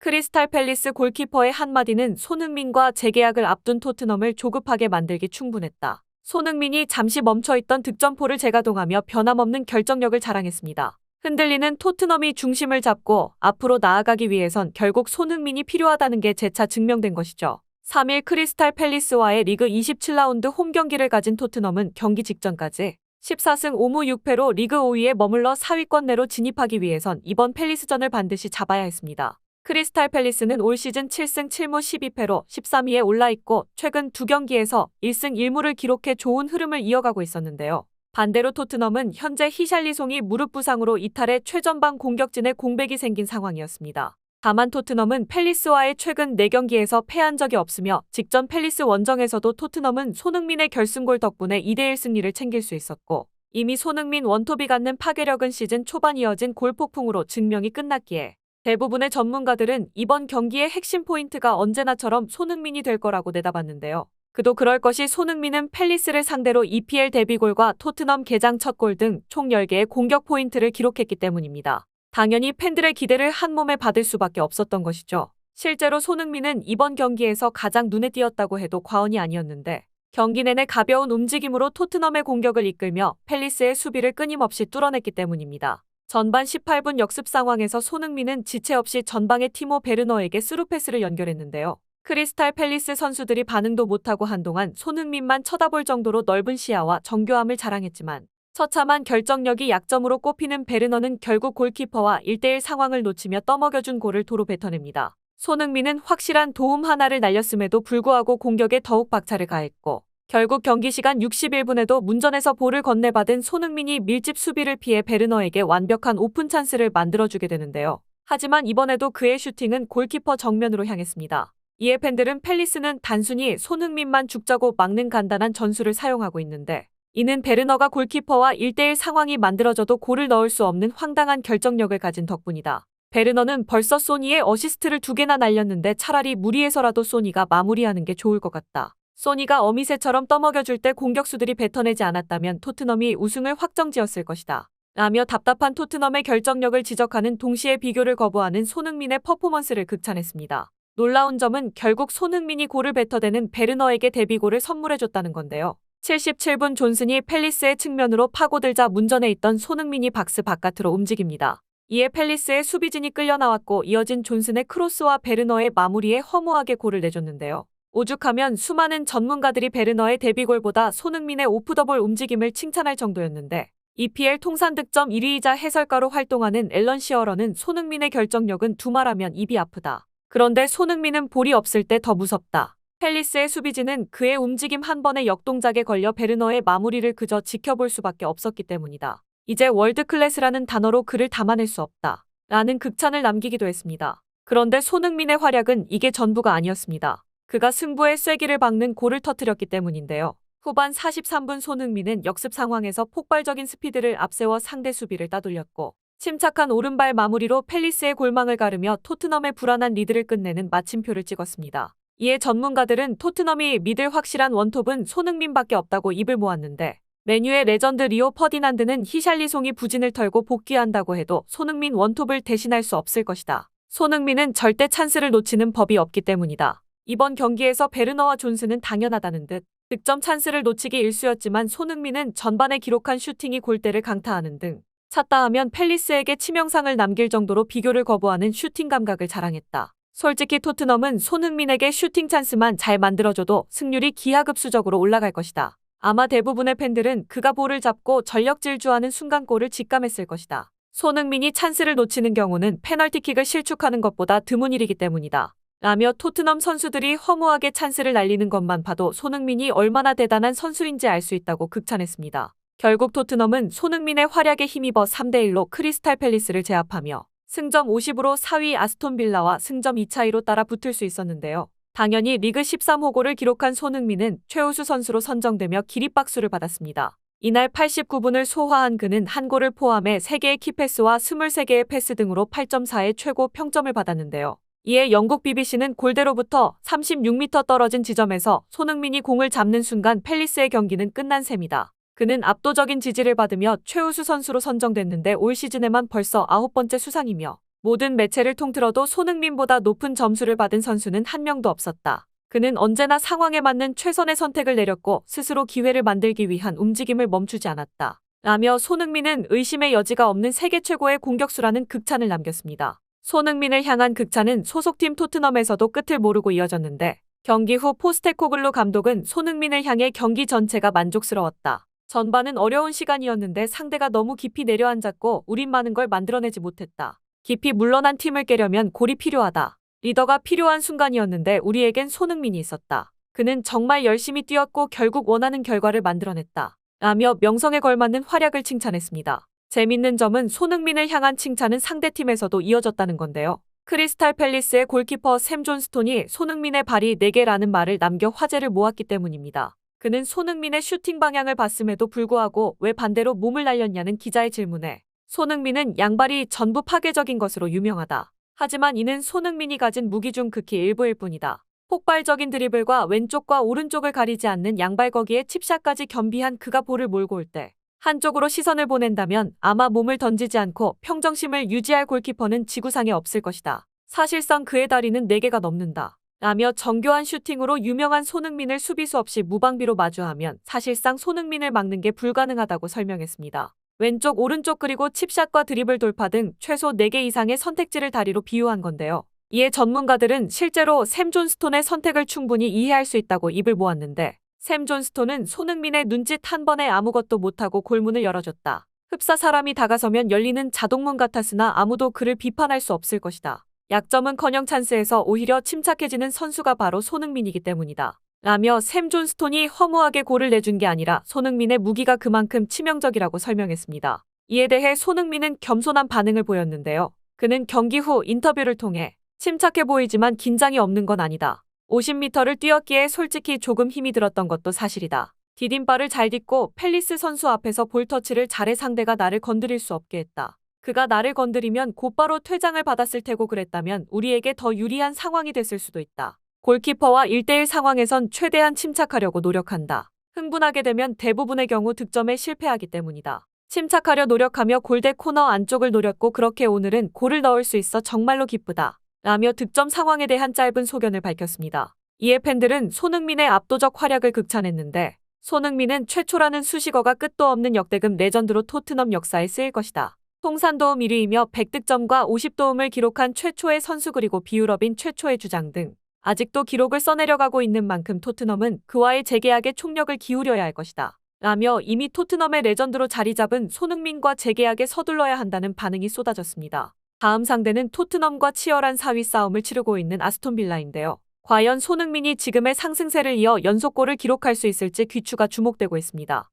크리스탈 팰리스 골키퍼의 한마디는 손흥민과 재계약을 앞둔 토트넘을 조급하게 만들기 충분했다. 손흥민이 잠시 멈춰있던 득점포를 재가동하며 변함없는 결정력을 자랑했습니다. 흔들리는 토트넘이 중심을 잡고 앞으로 나아가기 위해선 결국 손흥민이 필요하다는 게 재차 증명된 것이죠. 3일 크리스탈 팰리스와의 리그 27라운드 홈 경기를 가진 토트넘은 경기 직전까지 14승 5무 6패로 리그 5위에 머물러 4위권 내로 진입하기 위해선 이번 팰리스전을 반드시 잡아야 했습니다. 크리스탈 팰리스는 올 시즌 7승 7무 12패로 13위에 올라있고 최근 두 경기에서 1승 1무를 기록해 좋은 흐름을 이어가고 있었는데요. 반대로 토트넘은 현재 히샬리송이 무릎 부상으로 이탈해 최전방 공격진에 공백이 생긴 상황이었습니다. 다만 토트넘은 팰리스와의 최근 4경기에서 패한 적이 없으며 직전 팰리스 원정에서도 토트넘은 손흥민의 결승골 덕분에 2대1 승리를 챙길 수 있었고 이미 손흥민 원톱이 갖는 파괴력은 시즌 초반 이어진 골폭풍으로 증명이 끝났기에 대부분의 전문가들은 이번 경기의 핵심 포인트가 언제나처럼 손흥민이 될 거라고 내다봤는데요. 그도 그럴 것이 손흥민은 팰리스를 상대로 EPL 데뷔골과 토트넘 개장 첫 골 등 총 10개의 공격 포인트를 기록했기 때문입니다. 당연히 팬들의 기대를 한몸에 받을 수밖에 없었던 것이죠. 실제로 손흥민은 이번 경기에서 가장 눈에 띄었다고 해도 과언이 아니었는데 경기 내내 가벼운 움직임으로 토트넘의 공격을 이끌며 팰리스의 수비를 끊임없이 뚫어냈기 때문입니다. 전반 18분 역습 상황에서 손흥민은 지체 없이 전방의 티모 베르너에게 스루패스를 연결했는데요. 크리스탈 팰리스 선수들이 반응도 못하고 한동안 손흥민만 쳐다볼 정도로 넓은 시야와 정교함을 자랑했지만 처참한 결정력이 약점으로 꼽히는 베르너는 결국 골키퍼와 1대1 상황을 놓치며 떠먹여준 골을 도로 뱉어냅니다. 손흥민은 확실한 도움 하나를 날렸음에도 불구하고 공격에 더욱 박차를 가했고 결국 경기 시간 61분에도 문전에서 볼을 건네받은 손흥민이 밀집 수비를 피해 베르너에게 완벽한 오픈 찬스를 만들어주게 되는데요. 하지만 이번에도 그의 슈팅은 골키퍼 정면으로 향했습니다. 이에 팬들은 팰리스는 단순히 손흥민만 죽자고 막는 간단한 전술을 사용하고 있는데 이는 베르너가 골키퍼와 1대1 상황이 만들어져도 골을 넣을 수 없는 황당한 결정력을 가진 덕분이다. 베르너는 벌써 소니의 어시스트를 2개나 날렸는데 차라리 무리해서라도 소니가 마무리하는 게 좋을 것 같다. 소니가 어미새처럼 떠먹여줄 때 공격수들이 뱉어내지 않았다면 토트넘이 우승을 확정지었을 것이다. 라며 답답한 토트넘의 결정력을 지적하는 동시에 비교를 거부하는 손흥민의 퍼포먼스를 극찬했습니다. 놀라운 점은 결국 손흥민이 골을 뱉어대는 베르너에게 데뷔골을 선물해줬다는 건데요. 77분 존슨이 팰리스의 측면으로 파고들자 문전에 있던 손흥민이 박스 바깥으로 움직입니다. 이에 팰리스의 수비진이 끌려나왔고 이어진 존슨의 크로스와 베르너의 마무리에 허무하게 골을 내줬는데요. 오죽하면 수많은 전문가들이 베르너의 데뷔골보다 손흥민의 오프더볼 움직임을 칭찬할 정도였는데 EPL 통산 득점 1위이자 해설가로 활동하는 앨런 시어러는 손흥민의 결정력은 두말하면 입이 아프다. 그런데 손흥민은 볼이 없을 때 더 무섭다. 팰리스의 수비진은 그의 움직임 한 번의 역동작에 걸려 베르너의 마무리를 그저 지켜볼 수밖에 없었기 때문이다. 이제 월드클래스라는 단어로 그를 담아낼 수 없다. 라는 극찬을 남기기도 했습니다. 그런데 손흥민의 활약은 이게 전부가 아니었습니다. 그가 승부의 쐐기를 박는 골을 터뜨렸기 때문인데요. 후반 43분 손흥민은 역습 상황에서 폭발적인 스피드를 앞세워 상대 수비를 따돌렸고 침착한 오른발 마무리로 팰리스의 골망을 가르며 토트넘의 불안한 리드를 끝내는 마침표를 찍었습니다. 이에 전문가들은 토트넘이 믿을 확실한 원톱은 손흥민밖에 없다고 입을 모았는데 맨유의 레전드 리오 퍼디난드는 히샬리송이 부진을 털고 복귀한다고 해도 손흥민 원톱을 대신할 수 없을 것이다. 손흥민은 절대 찬스를 놓치는 법이 없기 때문이다. 이번 경기에서 베르너와 존슨은 당연하다는 듯 득점 찬스를 놓치기 일쑤였지만 손흥민은 전반에 기록한 슈팅이 골대를 강타하는 등 찼다 하면 팰리스에게 치명상을 남길 정도로 비교를 거부하는 슈팅 감각을 자랑했다. 솔직히 토트넘은 손흥민에게 슈팅 찬스만 잘 만들어줘도 승률이 기하급수적으로 올라갈 것이다. 아마 대부분의 팬들은 그가 볼을 잡고 전력 질주하는 순간골을 직감했을 것이다. 손흥민이 찬스를 놓치는 경우는 페널티킥을 실축하는 것보다 드문 일이기 때문이다. 라며 토트넘 선수들이 허무하게 찬스를 날리는 것만 봐도 손흥민이 얼마나 대단한 선수인지 알 수 있다고 극찬했습니다. 결국 토트넘은 손흥민의 활약에 힘입어 3대1로 크리스탈 팰리스를 제압하며 승점 50으로 4위 아스톤 빌라와 승점 2차이로 따라 붙을 수 있었는데요. 당연히 리그 13호 골을 기록한 손흥민은 최우수 선수로 선정되며 기립박수를 받았습니다. 이날 89분을 소화한 그는 한 골을 포함해 3개의 키패스와 23개의 패스 등으로 8.4의 최고 평점을 받았는데요. 이에 영국 BBC는 골대로부터 36m 떨어진 지점에서 손흥민이 공을 잡는 순간 팰리스의 경기는 끝난 셈이다. 그는 압도적인 지지를 받으며 최우수 선수로 선정됐는데 올 시즌에만 벌써 9번째 수상이며 모든 매체를 통틀어도 손흥민보다 높은 점수를 받은 선수는 한 명도 없었다. 그는 언제나 상황에 맞는 최선의 선택을 내렸고 스스로 기회를 만들기 위한 움직임을 멈추지 않았다. 라며 손흥민은 의심의 여지가 없는 세계 최고의 공격수라는 극찬을 남겼습니다. 손흥민을 향한 극찬은 소속팀 토트넘에서도 끝을 모르고 이어졌는데 경기 후 포스테코글루 감독은 손흥민을 향해 경기 전체가 만족스러웠다. 전반은 어려운 시간이었는데 상대가 너무 깊이 내려앉았고 우린 많은 걸 만들어내지 못했다. 깊이 물러난 팀을 깨려면 골이 필요하다. 리더가 필요한 순간이었는데 우리에겐 손흥민이 있었다. 그는 정말 열심히 뛰었고 결국 원하는 결과를 만들어냈다. 라며 명성에 걸맞는 활약을 칭찬했습니다. 재밌는 점은 손흥민을 향한 칭찬은 상대팀에서도 이어졌다는 건데요. 크리스탈 팰리스의 골키퍼 샘 존스톤이 손흥민의 발이 4개라는 말을 남겨 화제를 모았기 때문입니다. 그는 손흥민의 슈팅 방향을 봤음에도 불구하고 왜 반대로 몸을 날렸냐는 기자의 질문에 손흥민은 양발이 전부 파괴적인 것으로 유명하다. 하지만 이는 손흥민이 가진 무기 중 극히 일부일 뿐이다. 폭발적인 드리블과 왼쪽과 오른쪽을 가리지 않는 양발 거기에 칩샷까지 겸비한 그가 볼을 몰고 올 때 한쪽으로 시선을 보낸다면 아마 몸을 던지지 않고 평정심을 유지할 골키퍼는 지구상에 없을 것이다. 사실상 그의 다리는 4개가 넘는다. 라며 정교한 슈팅으로 유명한 손흥민을 수비수 없이 무방비로 마주하면 사실상 손흥민을 막는 게 불가능하다고 설명했습니다. 왼쪽, 오른쪽 그리고 칩샷과 드리블 돌파 등 최소 4개 이상의 선택지를 다리로 비유한 건데요. 이에 전문가들은 실제로 샘 존스톤의 선택을 충분히 이해할 수 있다고 입을 모았는데 샘 존스톤은 손흥민의 눈짓 한 번에 아무것도 못하고 골문을 열어줬다. 흡사 사람이 다가서면 열리는 자동문 같았으나 아무도 그를 비판할 수 없을 것이다. 약점은커녕 찬스에서 오히려 침착해지는 선수가 바로 손흥민이기 때문이다. 라며 샘 존스톤이 허무하게 골을 내준 게 아니라 손흥민의 무기가 그만큼 치명적이라고 설명했습니다. 이에 대해 손흥민은 겸손한 반응을 보였는데요. 그는 경기 후 인터뷰를 통해 침착해 보이지만 긴장이 없는 건 아니다. 50m를 뛰었기에 솔직히 조금 힘이 들었던 것도 사실이다. 디딤발을 잘 딛고 팰리스 선수 앞에서 볼터치를 잘해 상대가 나를 건드릴 수 없게 했다. 그가 나를 건드리면 곧바로 퇴장을 받았을 테고 그랬다면 우리에게 더 유리한 상황이 됐을 수도 있다. 골키퍼와 1대1 상황에선 최대한 침착하려고 노력한다. 흥분하게 되면 대부분의 경우 득점에 실패하기 때문이다. 침착하려 노력하며 골대 코너 안쪽을 노렸고 그렇게 오늘은 골을 넣을 수 있어 정말로 기쁘다. 라며 득점 상황에 대한 짧은 소견을 밝혔습니다. 이에 팬들은 손흥민의 압도적 활약을 극찬했는데 손흥민은 최초라는 수식어가 끝도 없는 역대급 레전드로 토트넘 역사에 쓰일 것이다. 통산도움 1위이며 100득점과 50도움을 기록한 최초의 선수 그리고 비유럽인 최초의 주장 등 아직도 기록을 써내려가고 있는 만큼 토트넘은 그와의 재계약에 총력을 기울여야 할 것이다. 라며 이미 토트넘의 레전드로 자리 잡은 손흥민과 재계약에 서둘러야 한다는 반응이 쏟아졌습니다. 다음 상대는 토트넘과 치열한 4위 싸움을 치르고 있는 아스톤 빌라인데요. 과연 손흥민이 지금의 상승세를 이어 연속골을 기록할 수 있을지 귀추가 주목되고 있습니다.